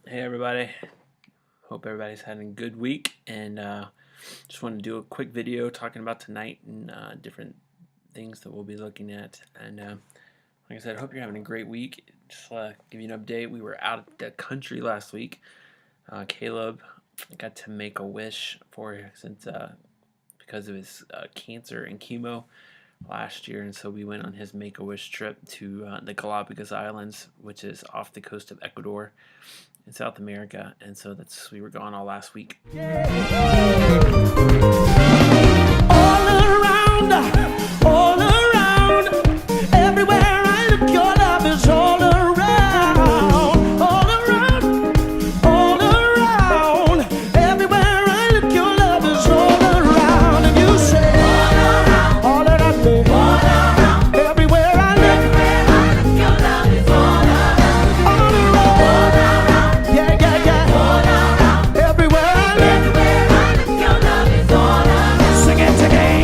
Hey everybody, hope everybody's having a good week, and just wanted to do a quick video talking about tonight and different things that we'll be looking at. And like I said, I hope you're having a great week. Just give you an update. We were out of the country last week. Caleb got to make a wish since because of his cancer and chemo last year, and so we went on his Make-A-Wish trip to the Galapagos Islands, which is off the coast of Ecuador in South America, and so we were gone all last week. All around, everywhere I look, your love is all around, all around, everywhere I look, your love is all around, and you say, all around me, everywhere I look, your love is all around, yeah, everywhere I look, your love is all around. Sing it again.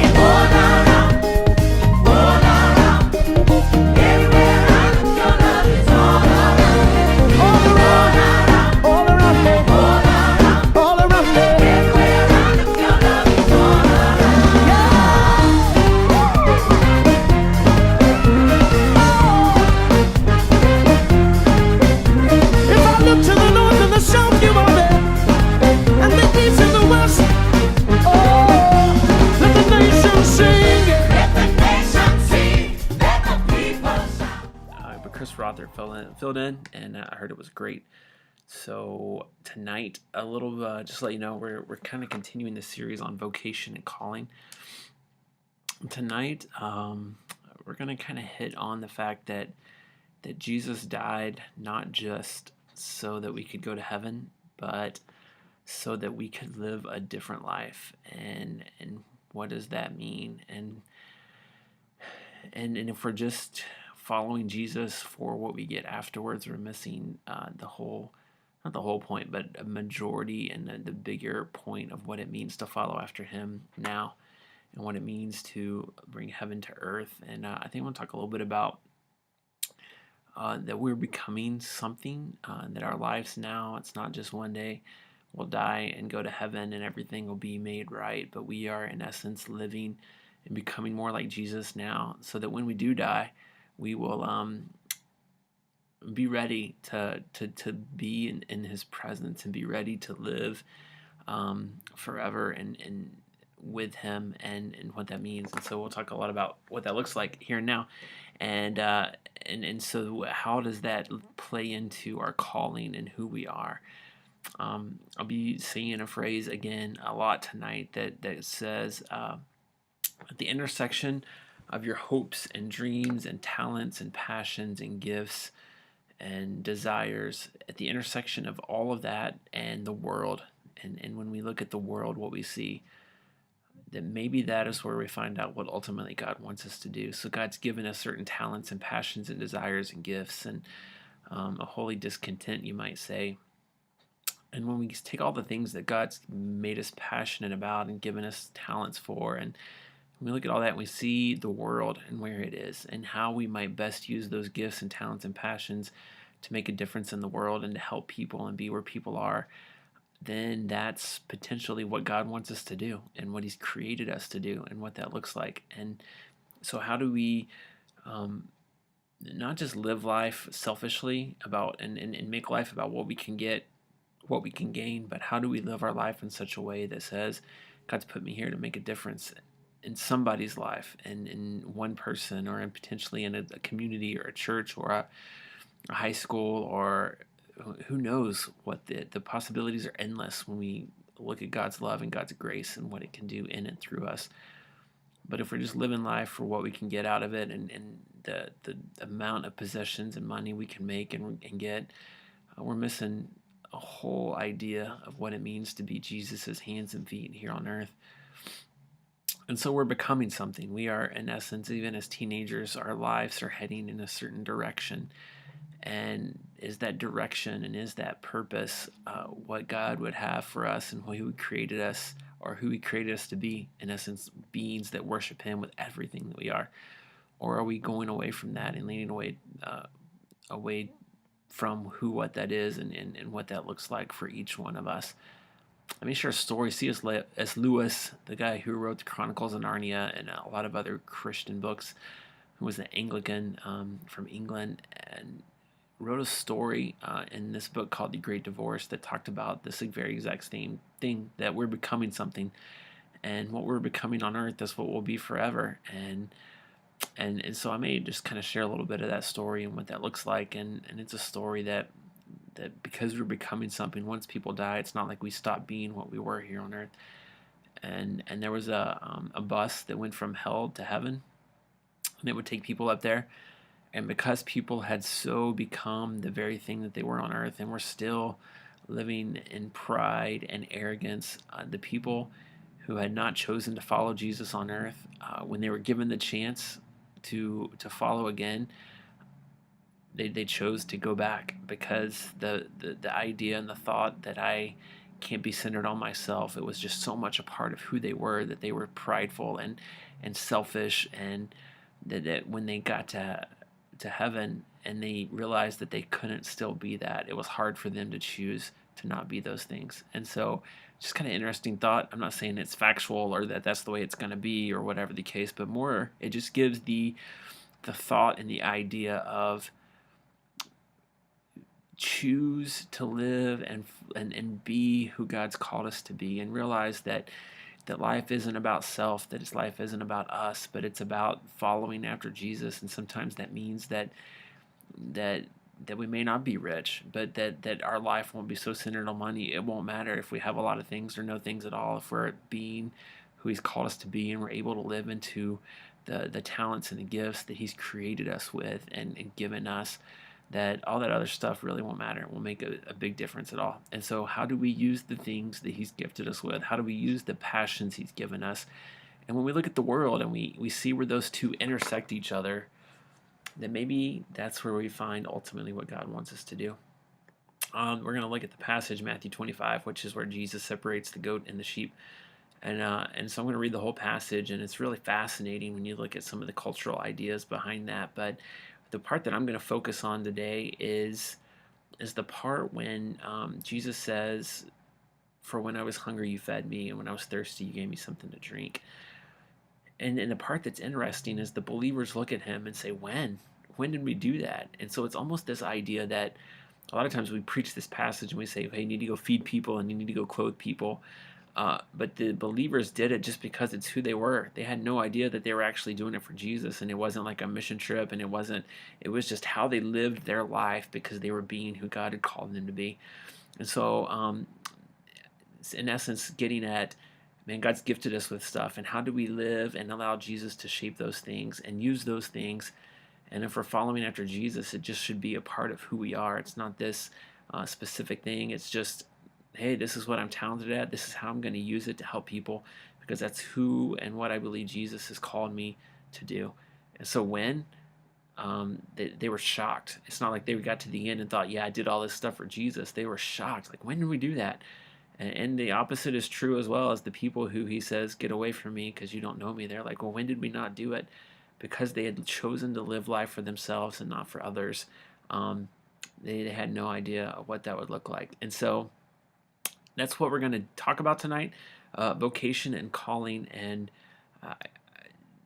Chris Rother filled in, and I heard it was great. So tonight, a little just to let you know, we're kind of continuing the series on vocation and calling. Tonight, we're gonna kind of hit on the fact that Jesus died not just so that we could go to heaven, but so that we could live a different life. And what does that mean? And if we're just following Jesus for what we get afterwards, we're missing not the whole point, but a majority and the bigger point of what it means to follow after him now and what it means to bring heaven to earth. And I think I want to talk a little bit about that we're becoming something, that our lives now, it's not just one day we'll die and go to heaven and everything will be made right, but we are in essence living and becoming more like Jesus now, so that when we do die, we will be ready to be in his presence and be ready to live forever and with him and what that means. And so we'll talk a lot about what that looks like here and now. And so how does that play into our calling and who we are? I'll be saying a phrase again a lot tonight that says, at the intersection of your hopes and dreams and talents and passions and gifts and desires, at the intersection of all of that and the world, and when we look at the world, what we see, that maybe that is where we find out what ultimately God wants us to do. So God's given us certain talents and passions and desires and gifts and a holy discontent, you might say. And when we take all the things that God's made us passionate about and given us talents for, and we look at all that and we see the world and where it is and how we might best use those gifts and talents and passions to make a difference in the world and to help people and be where people are, then that's potentially what God wants us to do and what he's created us to do and what that looks like. And so how do we not just live life selfishly about and make life about what we can get, what we can gain, but how do we live our life in such a way that says, God's put me here to make a difference in somebody's life, and in one person, or in potentially in a community or a church or a high school, or who knows what the possibilities are endless when we look at God's love and God's grace and what it can do in and through us. But if we're just living life for what we can get out of it and the amount of possessions and money we can make and get, we're missing a whole idea of what it means to be Jesus's hands and feet here on earth. And so we're becoming something. We are, in essence, even as teenagers, our lives are heading in a certain direction. And is that direction and is that purpose what God would have for us and who he created us, or who he created us to be, in essence, beings that worship him with everything that we are? Or are we going away from that and leaning away from what that is and what that looks like for each one of us. Let me share a story. C.S. Lewis, the guy who wrote the Chronicles of Narnia and a lot of other Christian books, who was an Anglican from England, and wrote a story in this book called The Great Divorce that talked about this very exact same thing, that we're becoming something, and what we're becoming on earth is what will be forever. And so I may just kind of share a little bit of that story and what that looks like. And it's a story that because we're becoming something, once people die, it's not like we stop being what we were here on earth. And there was a bus that went from hell to heaven, and it would take people up there. And because people had so become the very thing that they were on earth and were still living in pride and arrogance, the people who had not chosen to follow Jesus on earth, when they were given the chance to follow again, they chose to go back, because the idea and the thought that I can't be centered on myself, it was just so much a part of who they were, that they were prideful and selfish, and that when they got to heaven and they realized that they couldn't still be that, it was hard for them to choose to not be those things. And so just kind of interesting thought. I'm not saying it's factual or that that's the way it's going to be or whatever the case, but more it just gives the thought and the idea of choose to live and be who God's called us to be, and realize that life isn't about self, that his life isn't about us, but it's about following after Jesus. And sometimes that means that we may not be rich, but that our life won't be so centered on money. It won't matter if we have a lot of things or no things at all, if we're being who he's called us to be, and we're able to live into the talents and the gifts that he's created us with and given us, that all that other stuff really won't matter. It won't make a big difference at all. And so how do we use the things that he's gifted us with? How do we use the passions he's given us? And when we look at the world and we see where those two intersect each other, then maybe that's where we find ultimately what God wants us to do. We're going to look at the passage, Matthew 25, which is where Jesus separates the goat and the sheep. And so I'm going to read the whole passage, and it's really fascinating when you look at some of the cultural ideas behind that. But the part that I'm going to focus on today is the part when Jesus says, "For when I was hungry, you fed me, and when I was thirsty, you gave me something to drink." And the part that's interesting is the believers look at him and say, when did we do that? And so it's almost this idea that a lot of times we preach this passage and we say, hey, you need to go feed people and you need to go clothe people. But the believers did it just because it's who they were. They had no idea that they were actually doing it for Jesus, and it wasn't like a mission trip, and it was just how they lived their life because they were being who God had called them to be. And so it's in essence getting at, man, God's gifted us with stuff, and how do we live and allow Jesus to shape those things and use those things? And if we're following after Jesus, it just should be a part of who we are. It's not this specific thing. It's just, hey, this is what I'm talented at. This is how I'm going to use it to help people, because that's who and what I believe Jesus has called me to do. And so when they were shocked. It's not like they got to the end and thought, yeah, I did all this stuff for Jesus. They were shocked. Like, when did we do that? And the opposite is true as well, as the people who he says, get away from me because you don't know me. They're like, well, when did we not do it? Because they had chosen to live life for themselves and not for others. They had no idea what that would look like. And so that's what we're going to talk about tonight, vocation and calling. And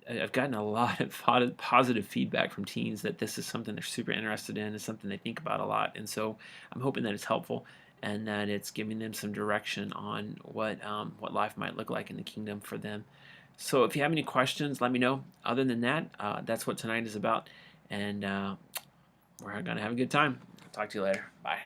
I've gotten a lot of positive feedback from teens that this is something they're super interested in, and something they think about a lot. And so I'm hoping that it's helpful and that it's giving them some direction on what life might look like in the kingdom for them. So if you have any questions, let me know. Other than that, that's what tonight is about, and we're going to have a good time. Talk to you later. Bye.